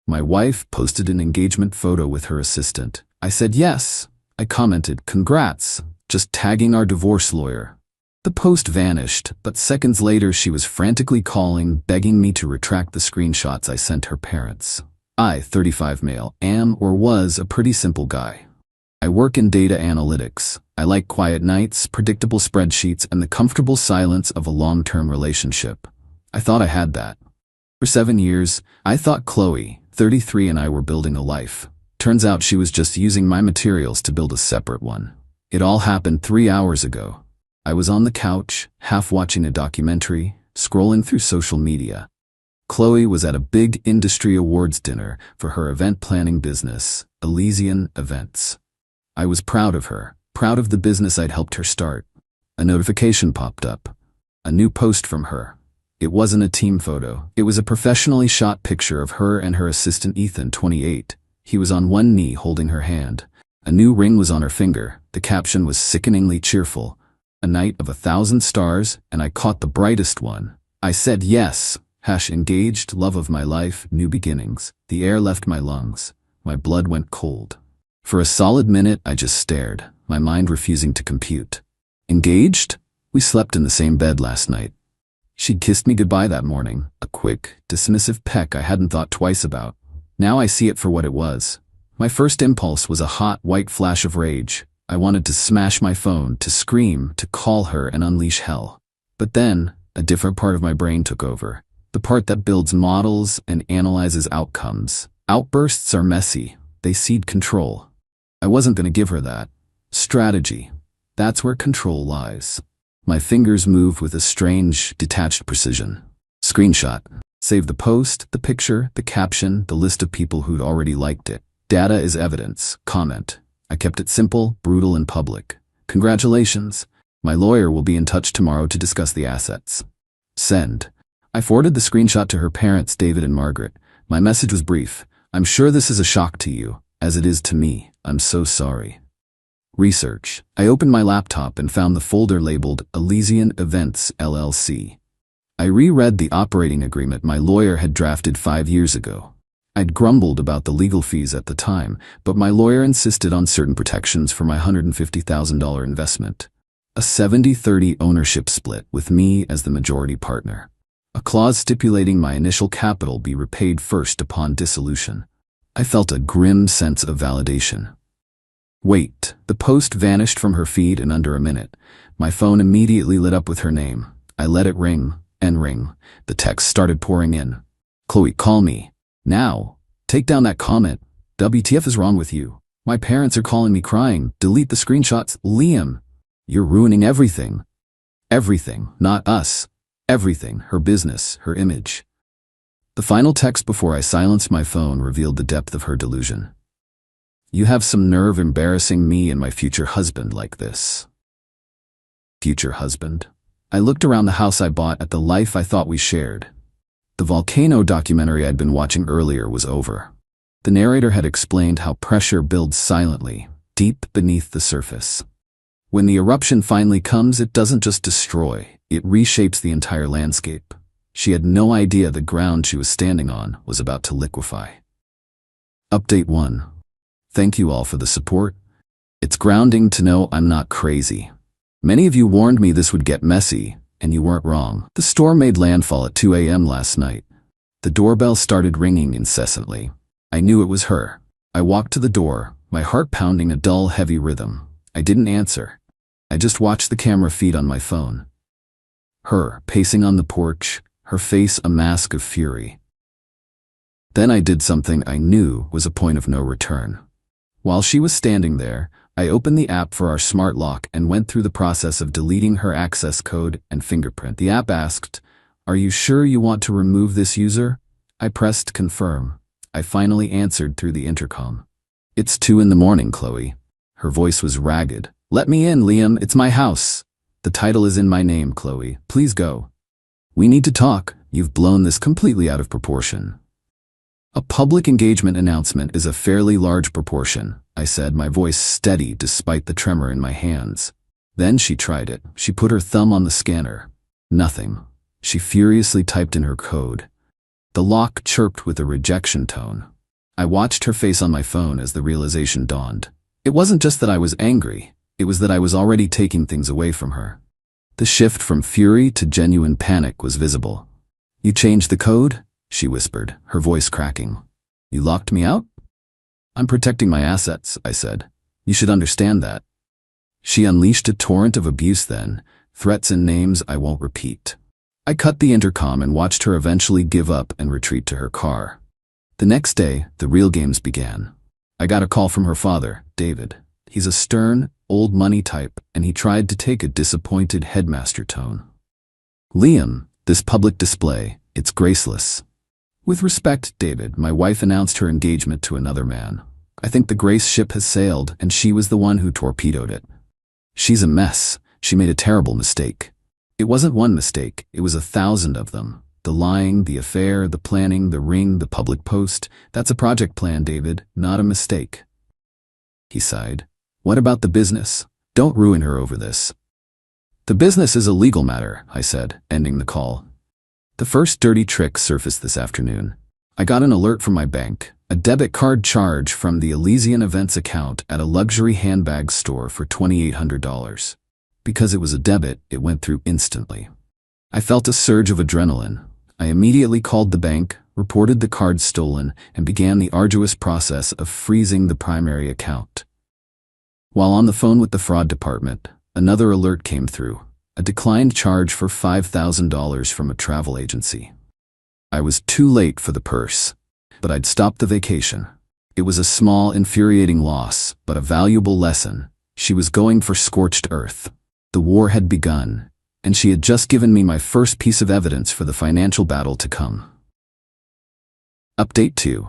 My wife posted an engagement photo with her assistant. I said yes. I commented, "Congrats," just tagging our divorce lawyer. The post vanished, but seconds later she was frantically calling, begging me to retract the screenshots I sent her parents. I, 35 male, am or was a pretty simple guy. I work in data analytics. I like quiet nights, predictable spreadsheets, and the comfortable silence of a long-term relationship. I thought I had that. For 7 years, I thought Chloe, 33, and I were building a life. Turns out she was just using my materials to build a separate one. It all happened 3 hours ago. I was on the couch, half watching a documentary, scrolling through social media. Chloe was at a big industry awards dinner for her event planning business, Elysian Events. I was proud of her, proud of the business I'd helped her start. A notification popped up. A new post from her. It wasn't a team photo. It was a professionally shot picture of her and her assistant Ethan, 28. He was on one knee holding her hand. A new ring was on her finger. The caption was sickeningly cheerful. A night of 1,000 stars, and I caught the brightest one. I said yes. Engaged, love of my life, new beginnings. The air left my lungs. My blood went cold. For a solid minute, I just stared, my mind refusing to compute. Engaged? We slept in the same bed last night. She'd kissed me goodbye that morning, a quick, dismissive peck I hadn't thought twice about. Now I see it for what it was. My first impulse was a hot, white flash of rage. I wanted to smash my phone, to scream, to call her and unleash hell. But then, a different part of my brain took over. The part that builds models and analyzes outcomes. Outbursts are messy. They cede control. I wasn't going to give her that. Strategy. That's where control lies. My fingers moved with a strange, detached precision. Screenshot. Save the post, the picture, the caption, the list of people who'd already liked it. Data is evidence. Comment. I kept it simple, brutal, and public. Congratulations. My lawyer will be in touch tomorrow to discuss the assets. Send. I forwarded the screenshot to her parents, David and Margaret. My message was brief. I'm sure this is a shock to you, as it is to me. I'm so sorry. Research. I opened my laptop and found the folder labeled Elysian Events LLC. I reread the operating agreement my lawyer had drafted 5 years ago. I'd grumbled about the legal fees at the time, but my lawyer insisted on certain protections for my $150,000 investment. A 70-30 ownership split with me as the majority partner. A clause stipulating my initial capital be repaid first upon dissolution. I felt a grim sense of validation. Wait, the post vanished from her feed in under a minute. My phone immediately lit up with her name. I let it ring and ring. The text started pouring in. Chloe, call me. Now. Take down that comment. WTF is wrong with you? My parents are calling me crying. Delete the screenshots. Liam, you're ruining everything. Everything, not us. Everything, her business, her image. The final text before I silenced my phone revealed the depth of her delusion. You have some nerve embarrassing me and my future husband like this. Future husband? I looked around the house I bought at the life I thought we shared. The volcano documentary I'd been watching earlier was over. The narrator had explained how pressure builds silently, deep beneath the surface. When the eruption finally comes, it doesn't just destroy, it reshapes the entire landscape. She had no idea the ground she was standing on was about to liquefy. Update 1. Thank you all for the support. It's grounding to know I'm not crazy. Many of you warned me this would get messy, and you weren't wrong. The storm made landfall at 2 a.m. last night. The doorbell started ringing incessantly. I knew it was her. I walked to the door, my heart pounding a dull, heavy rhythm. I didn't answer. I just watched the camera feed on my phone. Her, pacing on the porch, her face a mask of fury. Then I did something I knew was a point of no return. While she was standing there, I opened the app for our smart lock and went through the process of deleting her access code and fingerprint. The app asked, "Are you sure you want to remove this user?" I pressed confirm. I finally answered through the intercom. "It's 2 in the morning, Chloe." Her voice was ragged. "Let me in, Liam. It's my house. The title is in my name, Chloe. Please go. We need to talk. You've blown this completely out of proportion." "A public engagement announcement is a fairly large proportion," I said, my voice steady despite the tremor in my hands. Then she tried it. She put her thumb on the scanner. Nothing. She furiously typed in her code. The lock chirped with a rejection tone. I watched her face on my phone as the realization dawned. It wasn't just that I was angry, it was that I was already taking things away from her. The shift from fury to genuine panic was visible. "You changed the code?" she whispered, her voice cracking. "You locked me out?" "I'm protecting my assets," I said. "You should understand that." She unleashed a torrent of abuse then, threats and names I won't repeat. I cut the intercom and watched her eventually give up and retreat to her car. The next day, the real games began. I got a call from her father, David. He's a stern, old money type, and he tried to take a disappointed headmaster tone. "Liam, this public display, it's graceless." "With respect, David, my wife announced her engagement to another man. I think the grace ship has sailed, and she was the one who torpedoed it. She's a mess. She made a terrible mistake." It wasn't one mistake, it was 1,000 of them. The lying, the affair, the planning, the ring, the public post. That's a project plan, David, not a mistake. He sighed. "What about the business? Don't ruin her over this." "The business is a legal matter," I said, ending the call. The first dirty trick surfaced this afternoon. I got an alert from my bank, a debit card charge from the Elysian Events account at a luxury handbag store for $2,800. Because it was a debit, it went through instantly. I felt a surge of adrenaline. I immediately called the bank, reported the card stolen, and began the arduous process of freezing the primary account. While on the phone with the fraud department, another alert came through, a declined charge for $5,000 from a travel agency. I was too late for the purse, but I'd stopped the vacation. It was a small, infuriating loss, but a valuable lesson. She was going for scorched earth. The war had begun, and she had just given me my first piece of evidence for the financial battle to come. Update 2.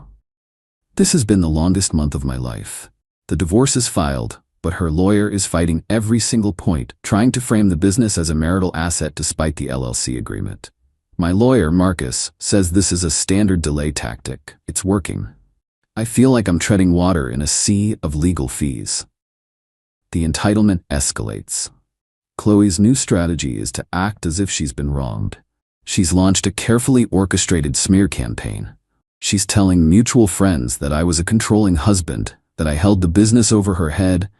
This has been the longest month of my life. The divorce is filed, but her lawyer is fighting every single point, trying to frame the business as a marital asset despite the LLC agreement. My lawyer, Marcus, says this is a standard delay tactic. It's working. I feel like I'm treading water in a sea of legal fees. The entitlement escalates. Chloe's new strategy is to act as if she's been wronged. She's launched a carefully orchestrated smear campaign. She's telling mutual friends that I was a controlling husband, that I held the business over her head,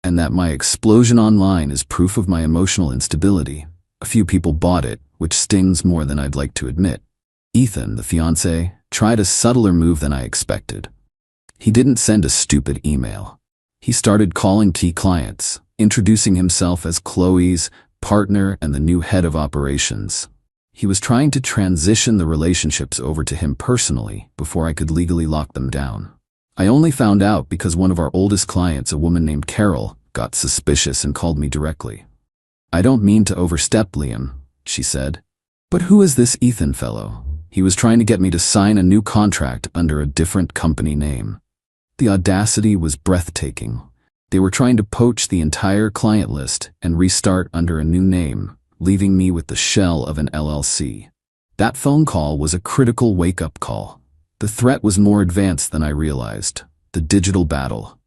and that my explosion online is proof of my emotional instability. A few people bought it, which stings more than I'd like to admit. Ethan, the fiancé, tried a subtler move than I expected. He didn't send a stupid email. He started calling key clients, introducing himself as Chloe's partner and the new head of operations. He was trying to transition the relationships over to him personally before I could legally lock them down. I only found out because one of our oldest clients, a woman named Carol, got suspicious and called me directly. "I don't mean to overstep, Liam," she said. "But who is this Ethan fellow? He was trying to get me to sign a new contract under a different company name." The audacity was breathtaking. They were trying to poach the entire client list and restart under a new name, leaving me with the shell of an LLC. That phone call was a critical wake-up call. The threat was more advanced than I realized. The digital battle.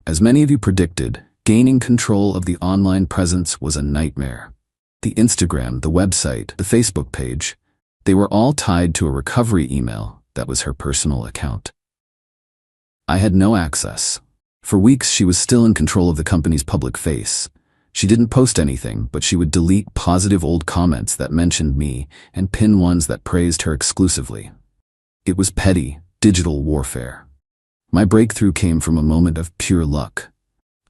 As many of you predicted, gaining control of the online presence was a nightmare. The Instagram, the website, the Facebook page, they were all tied to a recovery email that was her personal account. I had no access. For weeks, she was still in control of the company's public face. She didn't post anything, but she would delete positive old comments that mentioned me and pin ones that praised her exclusively. It was petty, digital warfare. My breakthrough came from a moment of pure luck.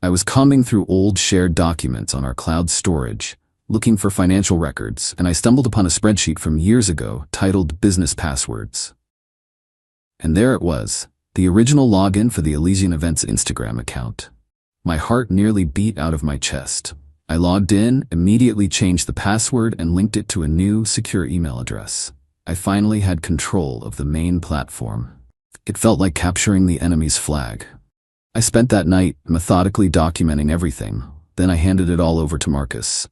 I was combing through old shared documents on our cloud storage, looking for financial records, and I stumbled upon a spreadsheet from years ago titled Business Passwords. And there it was. The original login for the Elysian Events Instagram account. My heart nearly beat out of my chest. I logged in, immediately changed the password, and linked it to a new, secure email address. I finally had control of the main platform. It felt like capturing the enemy's flag. I spent that night methodically documenting everything, then I handed it all over to Marcus.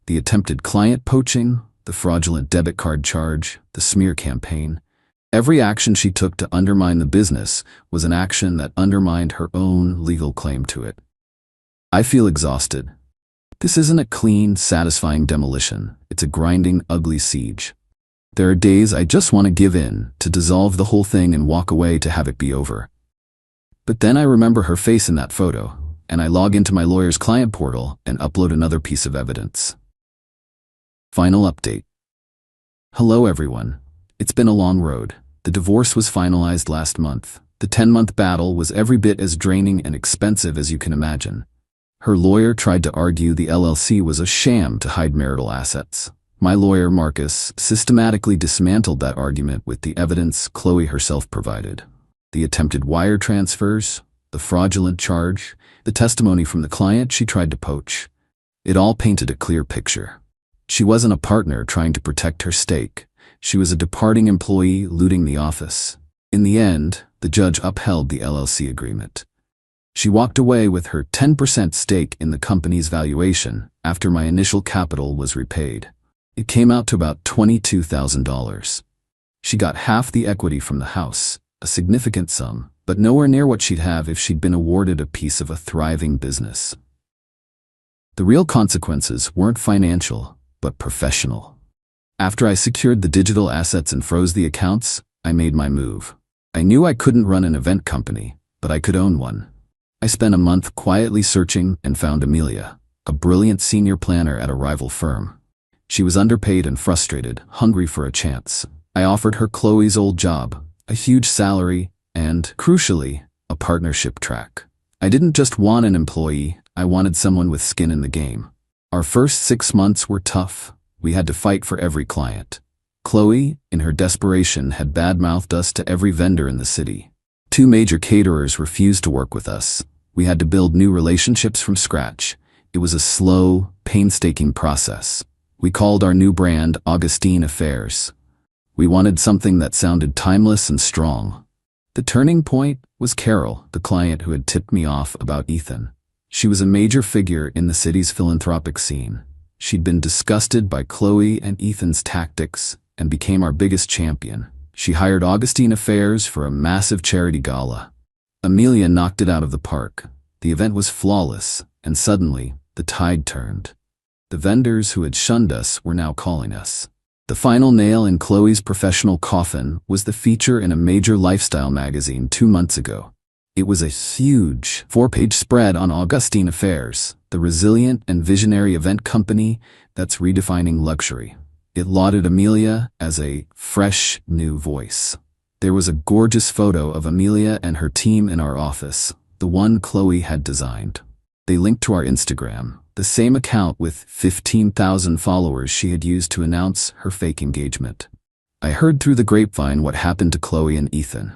The attempted client poaching, the fraudulent debit card charge, the smear campaign. Every action she took to undermine the business was an action that undermined her own legal claim to it. I feel exhausted. This isn't a clean, satisfying demolition. It's a grinding, ugly siege. There are days I just want to give in, to dissolve the whole thing and walk away to have it be over. But then I remember her face in that photo, and I log into my lawyer's client portal and upload another piece of evidence. Final update. Hello everyone. It's been a long road. The divorce was finalized last month. The 10-month battle was every bit as draining and expensive as you can imagine. Her lawyer tried to argue the LLC was a sham to hide marital assets. My lawyer, Marcus, systematically dismantled that argument with the evidence Chloe herself provided. The attempted wire transfers, the fraudulent charge, the testimony from the client she tried to poach. It all painted a clear picture. She wasn't a partner trying to protect her stake. She was a departing employee looting the office. In the end, the judge upheld the LLC agreement. She walked away with her 10% stake in the company's valuation after my initial capital was repaid. It came out to about $22,000. She got half the equity from the house, a significant sum, but nowhere near what she'd have if she'd been awarded a piece of a thriving business. The real consequences weren't financial, but professional. After I secured the digital assets and froze the accounts, I made my move. I knew I couldn't run an event company, but I could own one. I spent a month quietly searching and found Amelia, a brilliant senior planner at a rival firm. She was underpaid and frustrated, hungry for a chance. I offered her Chloe's old job, a huge salary, and, crucially, a partnership track. I didn't just want an employee, I wanted someone with skin in the game. Our first 6 months were tough. We had to fight for every client. Chloe, in her desperation, had badmouthed us to every vendor in the city. 2 major caterers refused to work with us. We had to build new relationships from scratch. It was a slow, painstaking process. We called our new brand Augustine Affairs. We wanted something that sounded timeless and strong. The turning point was Carol, the client who had tipped me off about Ethan. She was a major figure in the city's philanthropic scene. She'd been disgusted by Chloe and Ethan's tactics and became our biggest champion. She hired Augustine Affairs for a massive charity gala. Amelia knocked it out of the park. The event was flawless, and suddenly, the tide turned. The vendors who had shunned us were now calling us. The final nail in Chloe's professional coffin was the feature in a major lifestyle magazine 2 months ago. It was a huge 4-page spread on Augustine Affairs, the resilient and visionary event company that's redefining luxury. It lauded Amelia as a fresh, new voice. There was a gorgeous photo of Amelia and her team in our office, the one Chloe had designed. They linked to our Instagram, the same account with 15,000 followers she had used to announce her fake engagement. I heard through the grapevine what happened to Chloe and Ethan.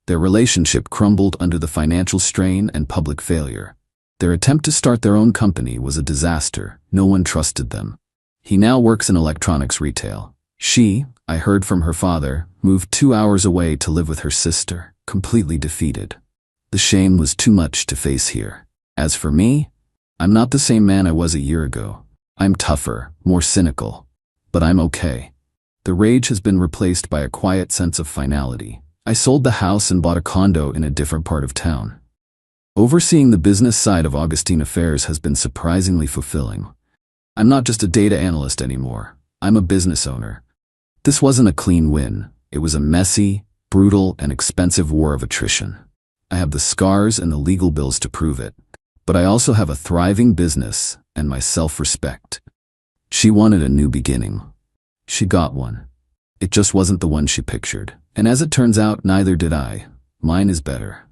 Their relationship crumbled under the financial strain and public failure. Their attempt to start their own company was a disaster. No one trusted them. He now works in electronics retail. She, I heard from her father, moved 2 hours away to live with her sister, completely defeated. The shame was too much to face here. As for me, I'm not the same man I was a year ago. I'm tougher, more cynical. But I'm okay. The rage has been replaced by a quiet sense of finality. I sold the house and bought a condo in a different part of town. Overseeing the business side of Augustine Affairs has been surprisingly fulfilling. I'm not just a data analyst anymore. I'm a business owner. This wasn't a clean win. It was a messy, brutal, and expensive war of attrition. I have the scars and the legal bills to prove it. But I also have a thriving business and my self-respect. She wanted a new beginning. She got one. It just wasn't the one she pictured. And as it turns out, neither did I. Mine is better.